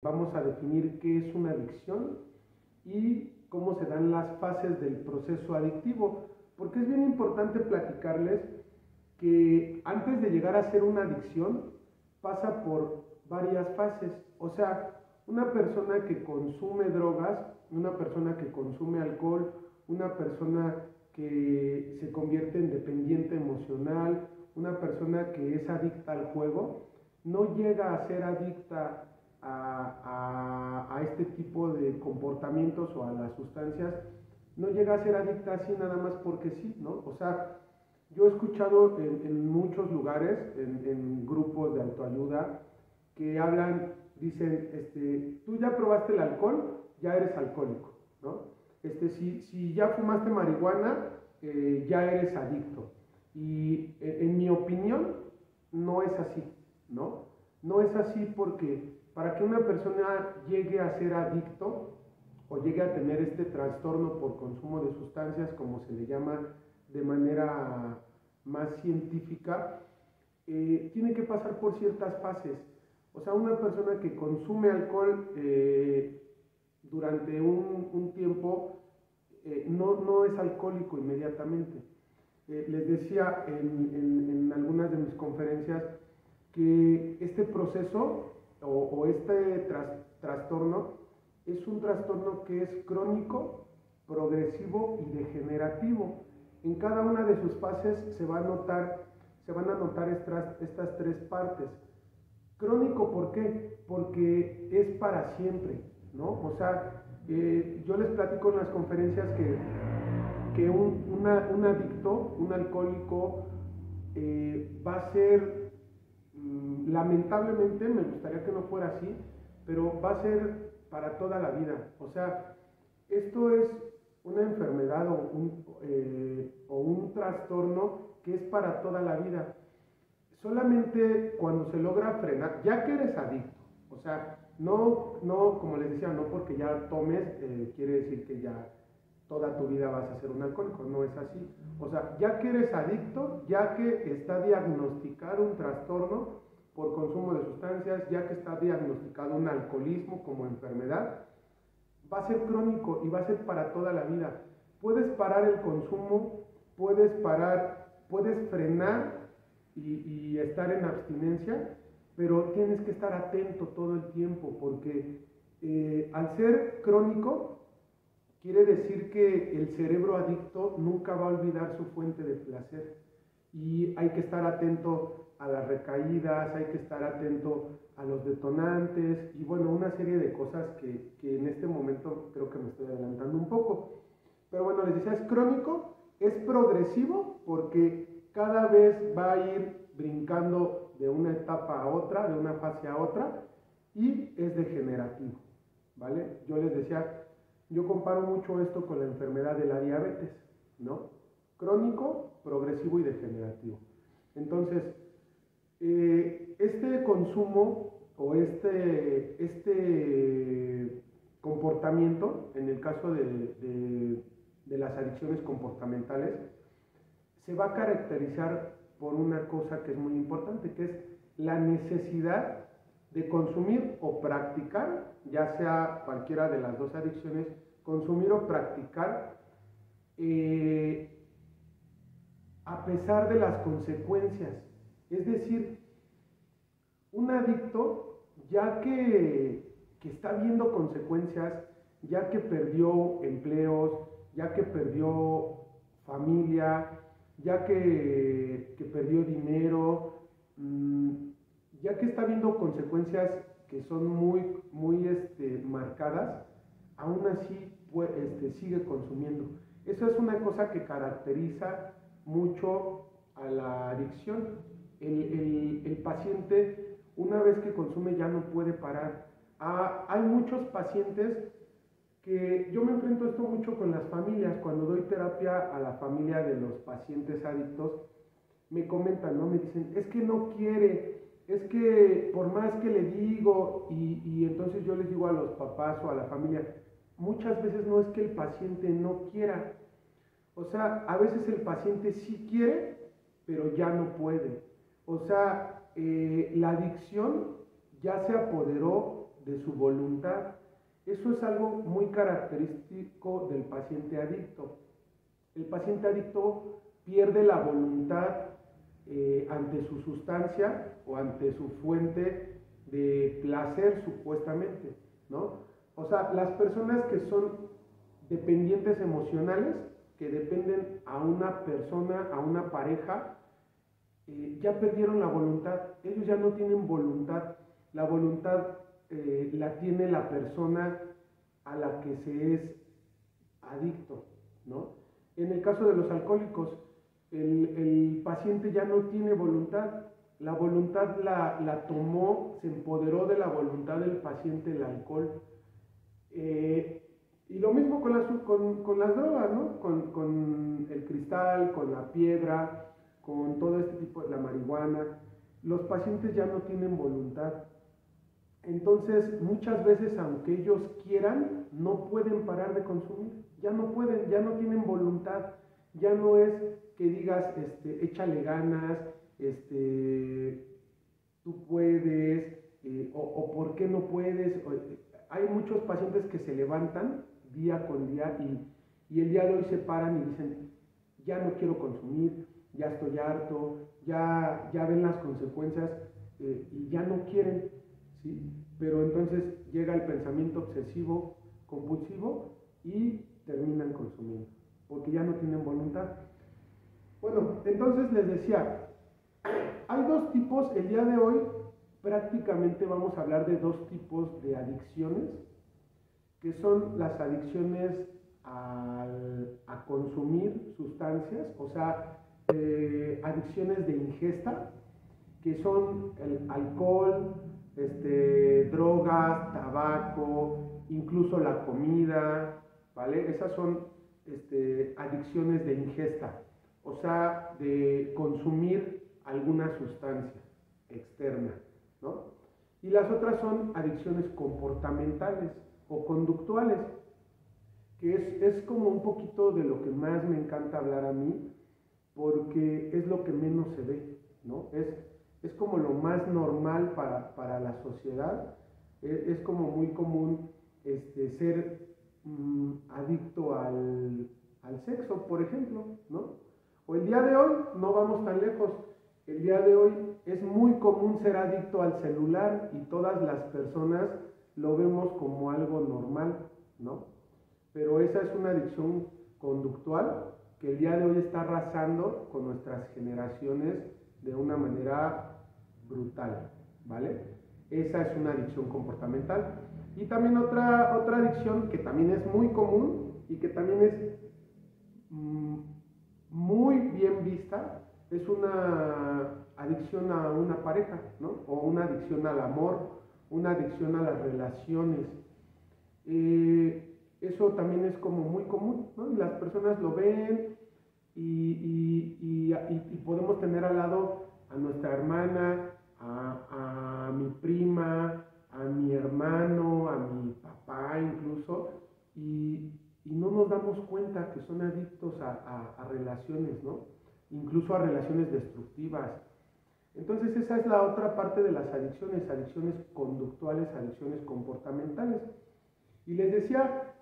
Vamos a definir qué es una adicción y cómo se dan las fases del proceso adictivo, porque es bien importante platicarles que antes de llegar a ser una adicción pasa por varias fases. O sea, una persona que consume drogas, una persona que consume alcohol, una persona que se convierte en dependiente emocional, una persona que es adicta al juego, no llega a ser adicta a este tipo de comportamientos o a las sustancias, no llega a ser adicta así nada más porque sí, ¿no? O sea, yo he escuchado en muchos lugares, en grupos de autoayuda, que hablan, dicen, tú ya probaste el alcohol, ya eres alcohólico, ¿no? Si ya fumaste marihuana, ya eres adicto. Y en mi opinión, no es así, ¿no? No es así porque para que una persona llegue a ser adicto o llegue a tener este trastorno por consumo de sustancias, como se le llama de manera más científica, tiene que pasar por ciertas fases. O sea, una persona que consume alcohol durante un tiempo no es alcohólico inmediatamente. Les decía en algunas de mis conferencias que este proceso o este trastorno es un trastorno que es crónico, progresivo y degenerativo. En cada una de sus fases se van a notar estas tres partes. Crónico, ¿por qué? Porque es para siempre, ¿no? O sea, yo les platico en las conferencias que un adicto, un alcohólico, va a ser, lamentablemente, me gustaría que no fuera así, pero va a ser para toda la vida. O sea, esto es una enfermedad o un trastorno que es para toda la vida. Solamente cuando se logra frenar, ya que eres adicto, o sea, no, como les decía, no porque ya tomes, quiere decir que ya toda tu vida vas a ser un alcohólico, no es así. O sea, ya que eres adicto, ya que está diagnosticado un trastorno por consumo de sustancias, ya que está diagnosticado un alcoholismo como enfermedad, va a ser crónico y va a ser para toda la vida. Puedes parar el consumo, puedes frenar y estar en abstinencia, pero tienes que estar atento todo el tiempo porque al ser crónico quiere decir que el cerebro adicto nunca va a olvidar su fuente de placer y hay que estar atento a las recaídas, hay que estar atento a los detonantes y bueno, una serie de cosas que en este momento creo que me estoy adelantando un poco. Pero bueno, les decía, es crónico, es progresivo porque cada vez va a ir brincando de una etapa a otra, de una fase a otra y es degenerativo, ¿vale? Yo les decía, yo comparo mucho esto con la enfermedad de la diabetes, ¿no? Crónico, progresivo y degenerativo. Entonces, este consumo o este comportamiento, en el caso de las adicciones comportamentales, se va a caracterizar por una cosa que es muy importante, que es la necesidad de consumir o practicar, ya sea cualquiera de las dos adicciones, consumir o practicar a pesar de las consecuencias. Es decir, un adicto, ya que está viendo consecuencias, ya que perdió empleos, ya que perdió familia, ya que perdió dinero, ya que está viendo consecuencias que son muy marcadas, aún así sigue consumiendo. Eso es una cosa que caracteriza mucho a la adicción. El paciente, una vez que consume, ya no puede parar. Hay muchos pacientes que yo me enfrento a esto mucho con las familias. Cuando doy terapia a la familia de los pacientes adictos, me comentan, ¿no? Me dicen, es que no quiere, es que por más que le digo, y entonces yo les digo a los papás o a la familia, muchas veces no es que el paciente no quiera, o sea, a veces el paciente sí quiere, pero ya no puede. O sea, la adicción ya se apoderó de su voluntad. Eso es algo muy característico del paciente adicto. El paciente adicto pierde la voluntad ante su sustancia o ante su fuente de placer, supuestamente, ¿no? O sea, las personas que son dependientes emocionales, que dependen a una persona, a una pareja, ya perdieron la voluntad. Ellos ya no tienen voluntad. La voluntad la tiene la persona a la que se es adicto, ¿no? En el caso de los alcohólicos, el paciente ya no tiene voluntad. La voluntad la tomó, se empoderó de la voluntad del paciente el alcohol. Y lo mismo con las drogas, ¿no? Con el cristal, con la piedra, con todo este tipo de la marihuana. Los pacientes ya no tienen voluntad. Entonces, muchas veces, aunque ellos quieran, no pueden parar de consumir. Ya no pueden, ya no tienen voluntad. Ya no es que digas, échale ganas, tú puedes, o por qué no puedes. Hay muchos pacientes que se levantan día con día y el día de hoy se paran y dicen, ya no quiero consumir, ya estoy harto, ya ven las consecuencias y ya no quieren, ¿sí? Pero entonces llega el pensamiento obsesivo, compulsivo y terminan consumiendo, porque ya no tienen voluntad. Bueno, entonces les decía, hay dos tipos, el día de hoy prácticamente vamos a hablar de dos tipos de adicciones, que son las adicciones a consumir sustancias, o sea, adicciones de ingesta, que son el alcohol, drogas, tabaco, incluso la comida, ¿vale? Esas son adicciones de ingesta, o sea, de consumir alguna sustancia externa, ¿no? Y las otras son adicciones comportamentales o conductuales, que es como un poquito de lo que más me encanta hablar a mí, porque es lo que menos se ve, ¿no? Es como lo más normal para la sociedad, es como muy común ser adicto al sexo, por ejemplo, ¿no? O el día de hoy, no vamos tan lejos, el día de hoy es muy común ser adicto al celular y todas las personas lo vemos como algo normal, ¿no? Pero esa es una adicción conductual que el día de hoy está arrasando con nuestras generaciones de una manera brutal, ¿vale? Esa es una adicción comportamental. Y también otra adicción que también es muy común y que también es muy bien vista, es una adicción a una pareja, ¿no? O una adicción al amor, una adicción a las relaciones. Eso también es como muy común, ¿no? Las personas lo ven y podemos tener al lado a nuestra hermana, a mi prima, a mi hermano, a mi papá incluso, y no nos damos cuenta que son adictos a relaciones, ¿no? Incluso a relaciones destructivas. Entonces esa es la otra parte de las adicciones, adicciones conductuales, adicciones comportamentales. Y les decía,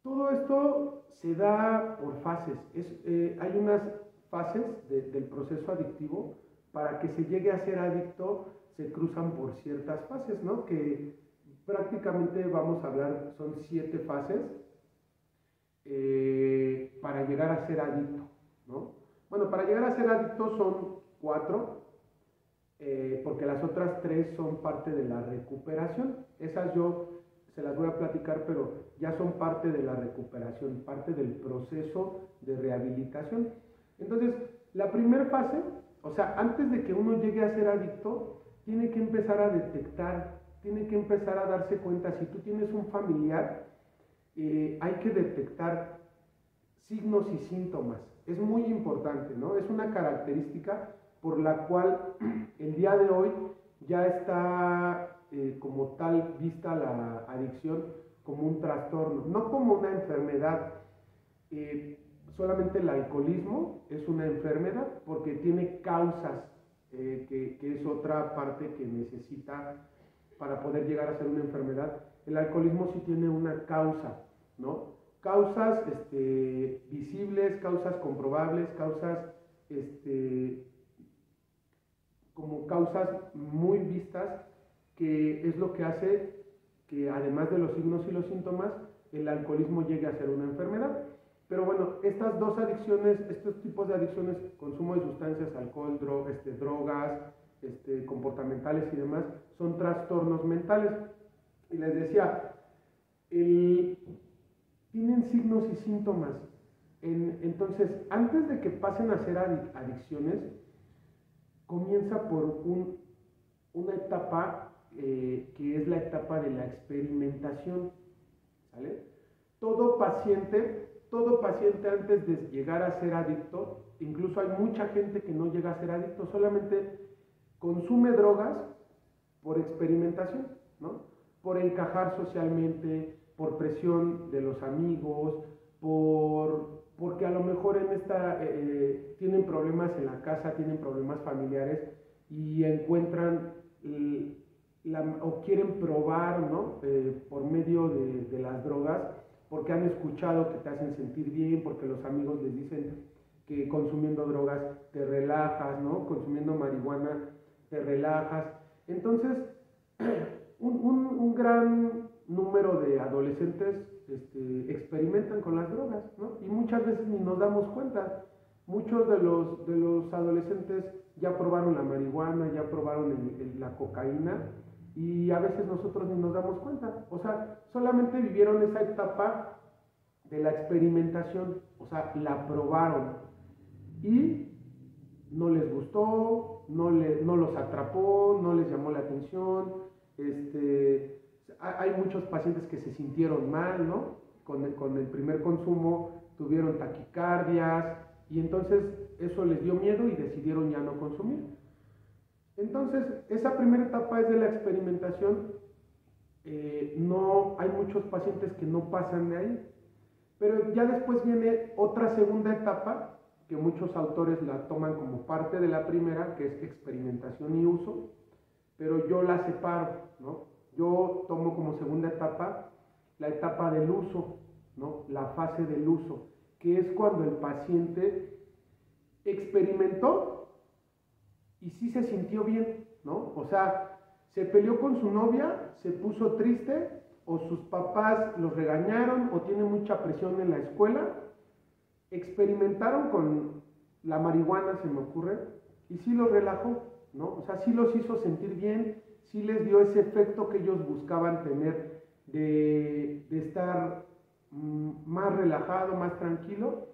todo esto se da por fases. Hay unas fases del proceso adictivo. Para que se llegue a ser adicto se cruzan por ciertas fases, ¿no? Que prácticamente vamos a hablar, son 7 fases para llegar a ser adicto, ¿no? Bueno, para llegar a ser adicto son 4, porque las otras 3 son parte de la recuperación. Esas yo se las voy a platicar, pero ya son parte de la recuperación, parte del proceso de rehabilitación. Entonces, la primera fase, o sea, antes de que uno llegue a ser adicto, tiene que empezar a detectar, tiene que empezar a darse cuenta. Si tú tienes un familiar, hay que detectar signos y síntomas. Es muy importante, ¿no? Es una característica por la cual el día de hoy ya está como tal vista la adicción como un trastorno, no como una enfermedad. Solamente el alcoholismo es una enfermedad porque tiene causas, que es otra parte que necesita para poder llegar a ser una enfermedad. El alcoholismo sí tiene una causa, ¿no? Causas visibles, causas comprobables, causas como causas muy vistas, que es lo que hace que además de los signos y los síntomas, el alcoholismo llegue a ser una enfermedad. Pero bueno, estas dos adicciones, estos tipos de adicciones, consumo de sustancias, alcohol, drogas, comportamentales y demás, son trastornos mentales. Y les decía, tienen signos y síntomas. Entonces, antes de que pasen a ser adicciones, comienza por una etapa que es la etapa de la experimentación, ¿sale? Todo paciente antes de llegar a ser adicto, incluso hay mucha gente que no llega a ser adicto, solamente consume drogas por experimentación, ¿no? Por encajar socialmente, por presión de los amigos, porque a lo mejor tienen problemas en la casa, tienen problemas familiares y encuentran o quieren probar, ¿no? Por medio de las drogas, porque han escuchado que te hacen sentir bien, porque los amigos les dicen que consumiendo drogas te relajas, ¿no? Consumiendo marihuana te relajas. Entonces, un gran número de adolescentes experimentan con las drogas, ¿no? Y muchas veces ni nos damos cuenta. Muchos de los adolescentes ya probaron la marihuana, ya probaron la cocaína, y a veces nosotros ni nos damos cuenta. O sea, solamente vivieron esa etapa de la experimentación, o sea, la probaron y no les gustó, no los atrapó, no les llamó la atención. Hay muchos pacientes que se sintieron mal, ¿no? Con el primer consumo tuvieron taquicardias y entonces eso les dio miedo y decidieron ya no consumir. Entonces, esa primera etapa es de la experimentación. No hay muchos pacientes que no pasan de ahí, pero ya después viene otra segunda etapa que muchos autores la toman como parte de la primera, que es experimentación y uso, pero yo la separo, ¿no? Yo tomo como segunda etapa la etapa del uso, ¿no? La fase del uso, que es cuando el paciente experimentó y sí se sintió bien, ¿no? O sea, se peleó con su novia, se puso triste, o sus papás los regañaron, o tiene mucha presión en la escuela, experimentaron con la marihuana, se me ocurre, y sí los relajó, ¿no? O sea, sí los hizo sentir bien, sí les dio ese efecto que ellos buscaban tener de estar más relajado, más tranquilo,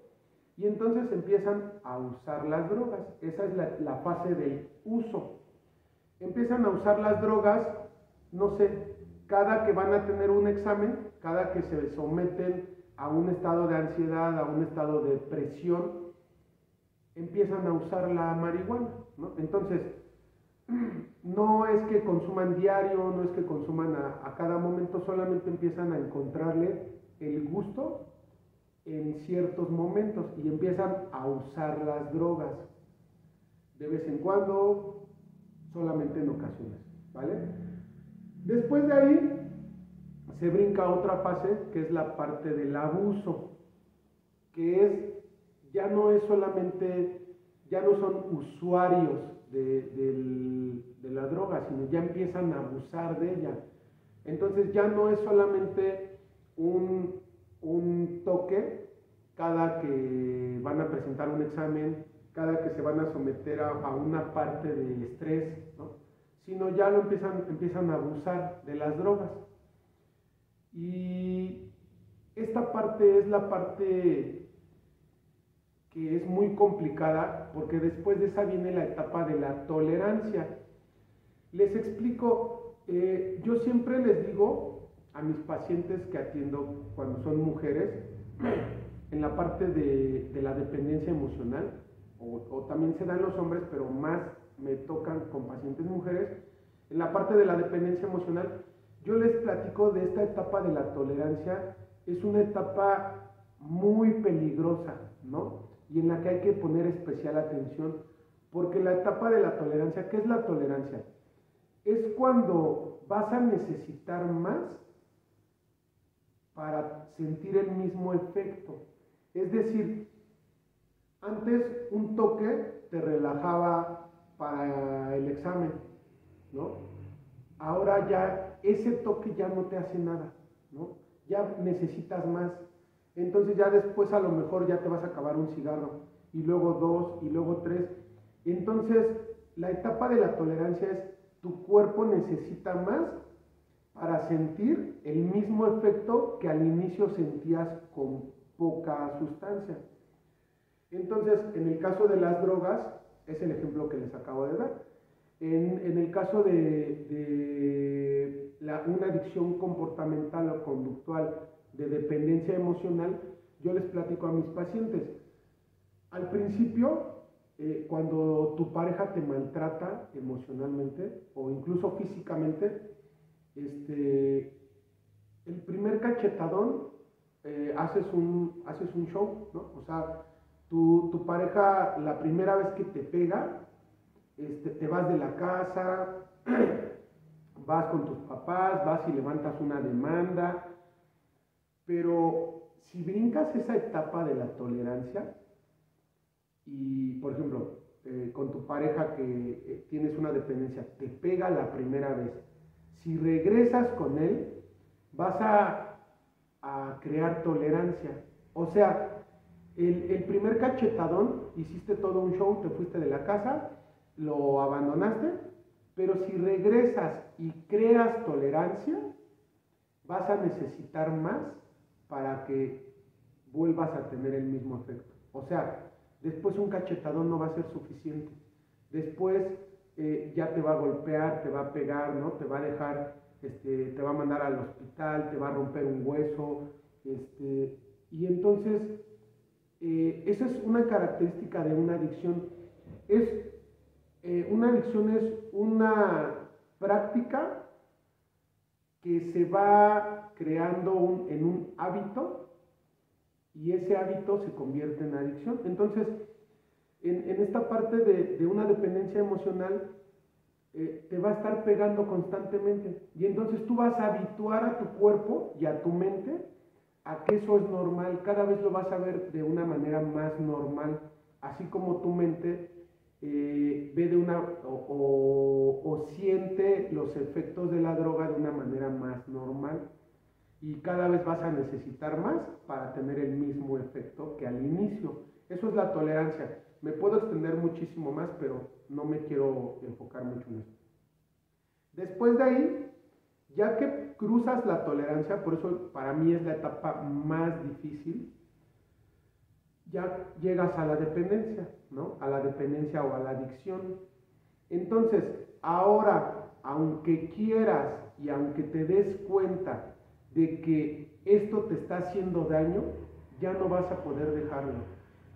y entonces empiezan a usar las drogas. Esa es la fase del uso. Empiezan a usar las drogas, no sé, cada que van a tener un examen, cada que se someten a un estado de ansiedad, a un estado de presión, empiezan a usar la marihuana, ¿no? Entonces, no es que consuman diario, no es que consuman a cada momento, solamente empiezan a encontrarle el gusto en ciertos momentos y empiezan a usar las drogas de vez en cuando, solamente en ocasiones, ¿vale? Después de ahí se brinca otra fase que es la parte del abuso, que ya no es solamente, ya no son usuarios de la droga, sino ya empiezan a abusar de ella. Entonces ya no es solamente un toque cada que van a presentar un examen, cada que se van a someter a una parte de estrés, ¿no? Sino ya empiezan a abusar de las drogas. Y esta parte es la parte que es muy complicada, porque después de esa viene la etapa de la tolerancia. Les explico, yo siempre les digo a mis pacientes que atiendo cuando son mujeres, en la parte de la dependencia emocional, o también se dan los hombres, pero más me tocan con pacientes mujeres, en la parte de la dependencia emocional, yo les platico de esta etapa de la tolerancia. Es una etapa muy peligrosa, ¿no? Y en la que hay que poner especial atención, porque la etapa de la tolerancia, ¿qué es la tolerancia? es cuando vas a necesitar más para sentir el mismo efecto. Es decir, antes un toque te relajaba para el examen, ¿no? Ahora ya ese toque ya no te hace nada, ¿no? Ya necesitas más. Entonces ya después a lo mejor ya te vas a acabar un cigarro, y luego dos, y luego tres. Entonces la etapa de la tolerancia es tu cuerpo necesita más para sentir el mismo efecto que al inicio sentías con poca sustancia. Entonces, en el caso de las drogas, es el ejemplo que les acabo de dar. En el caso de una adicción comportamental o conductual de dependencia emocional, yo les platico a mis pacientes. Al principio, cuando tu pareja te maltrata emocionalmente o incluso físicamente, el primer cachetadón haces un show, ¿no? O sea, tu pareja la primera vez que te pega, te vas de la casa, vas con tus papás, vas y levantas una demanda, pero si brincas esa etapa de la tolerancia y, por ejemplo, con tu pareja que tienes una dependencia, te pega la primera vez, si regresas con él, vas a crear tolerancia. O sea, el primer cachetadón, hiciste todo un show, te fuiste de la casa, lo abandonaste, pero si regresas y creas tolerancia, vas a necesitar más para que vuelvas a tener el mismo efecto. O sea, después un cachetadón no va a ser suficiente. Después ya te va a golpear, te va a pegar, ¿no? Te va a dejar, te va a mandar al hospital, te va a romper un hueso, y entonces esa es una característica de una adicción. Una adicción es una práctica que se va creando en un hábito y ese hábito se convierte en adicción. Entonces, en esta parte de una dependencia emocional, te va a estar pegando constantemente y entonces tú vas a habituar a tu cuerpo y a tu mente a que eso es normal. Cada vez lo vas a ver de una manera más normal, así como tu mente ve de una o siente los efectos de la droga de una manera más normal, y cada vez vas a necesitar más para tener el mismo efecto que al inicio. Eso es la tolerancia. Me puedo extender muchísimo más, pero no me quiero enfocar mucho en eso. Después de ahí, ya que cruzas la tolerancia, por eso para mí es la etapa más difícil, ya llegas a la dependencia, ¿no? A la dependencia o a la adicción. Entonces, ahora, aunque quieras y aunque te des cuenta de que esto te está haciendo daño, ya no vas a poder dejarlo.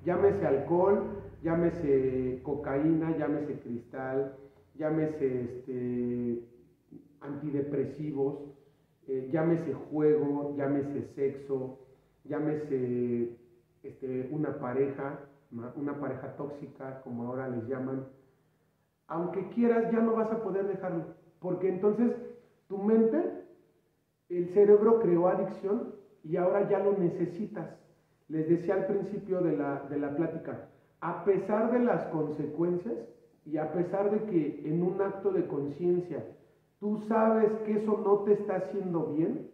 Llámese alcohol, llámese cocaína, llámese cristal, llámese antidepresivos, llámese juego, llámese sexo, llámese una pareja tóxica, como ahora les llaman. Aunque quieras, ya no vas a poder dejarlo, porque entonces tu mente, el cerebro creó adicción y ahora ya lo necesitas. Les decía al principio de la plática, a pesar de las consecuencias y a pesar de que en un acto de conciencia tú sabes que eso no te está haciendo bien,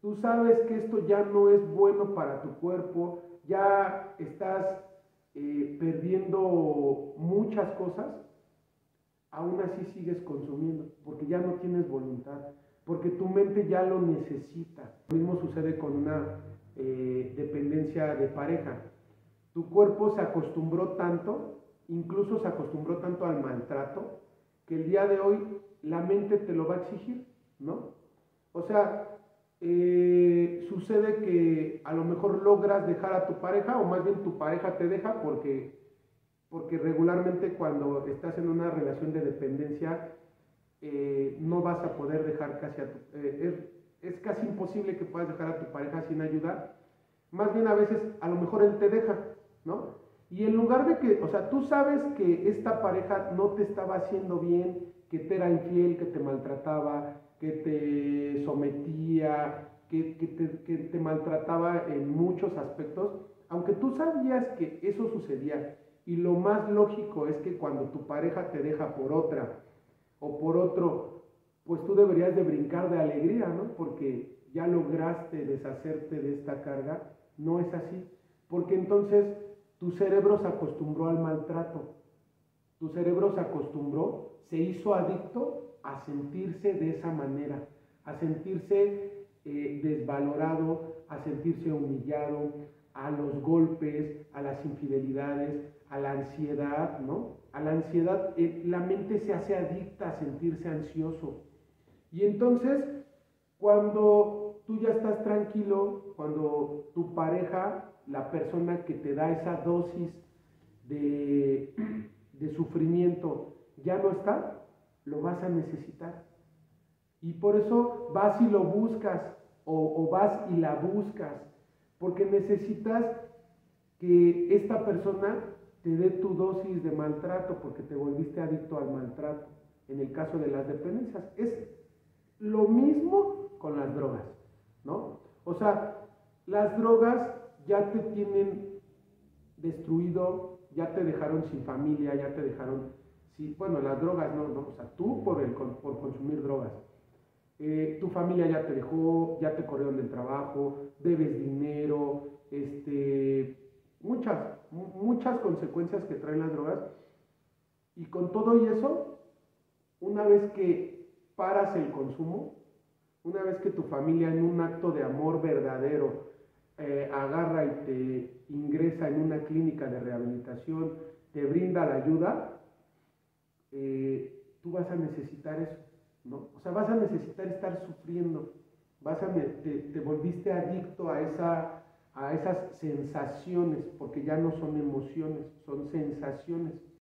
tú sabes que esto ya no es bueno para tu cuerpo, ya estás perdiendo muchas cosas, aún así sigues consumiendo, porque ya no tienes voluntad, porque tu mente ya lo necesita. Lo mismo sucede con una dependencia de pareja. Tu cuerpo se acostumbró tanto, incluso se acostumbró tanto al maltrato, que el día de hoy la mente te lo va a exigir, ¿no? O sea, sucede que a lo mejor logras dejar a tu pareja, o más bien tu pareja te deja porque regularmente cuando estás en una relación de dependencia no vas a poder dejar casi a tu... es casi imposible que puedas dejar a tu pareja sin ayuda. Más bien a veces a lo mejor él te deja, ¿no? Y en lugar de que, o sea, tú sabes que esta pareja no te estaba haciendo bien, que te era infiel, que te maltrataba, que te sometía, que te maltrataba en muchos aspectos, aunque tú sabías que eso sucedía, y lo más lógico es que cuando tu pareja te deja por otra o por otro, pues tú deberías de brincar de alegría, ¿no? Porque ya lograste deshacerte de esta carga. No es así, porque entonces tu cerebro se acostumbró al maltrato, tu cerebro se acostumbró, se hizo adicto a sentirse de esa manera, a sentirse desvalorado, a sentirse humillado, a los golpes, a las infidelidades, a la ansiedad, ¿no? A la ansiedad, la mente se hace adicta a sentirse ansioso. Y entonces, cuando tú ya estás tranquilo, cuando tu pareja, la persona que te da esa dosis de, de sufrimiento, ya no está, lo vas a necesitar. Y por eso vas y lo buscas, o vas y la buscas, porque necesitas que esta persona te dé tu dosis de maltrato, porque te volviste adicto al maltrato. En el caso de las dependencias, es lo mismo con las drogas, ¿no? O sea, las drogas ya te tienen destruido, ya te dejaron sin familia, ya te dejaron, bueno, las drogas no, o sea, tú por consumir drogas. Tu familia ya te dejó, ya te corrieron del trabajo, debes dinero, muchas, muchas consecuencias que traen las drogas. Y con todo y eso, una vez que paras el consumo, una vez que tu familia en un acto de amor verdadero agarra y te ingresa en una clínica de rehabilitación, te brinda la ayuda, tú vas a necesitar eso, ¿no? O sea, vas a necesitar estar sufriendo, te volviste adicto a esas sensaciones, porque ya no son emociones, son sensaciones.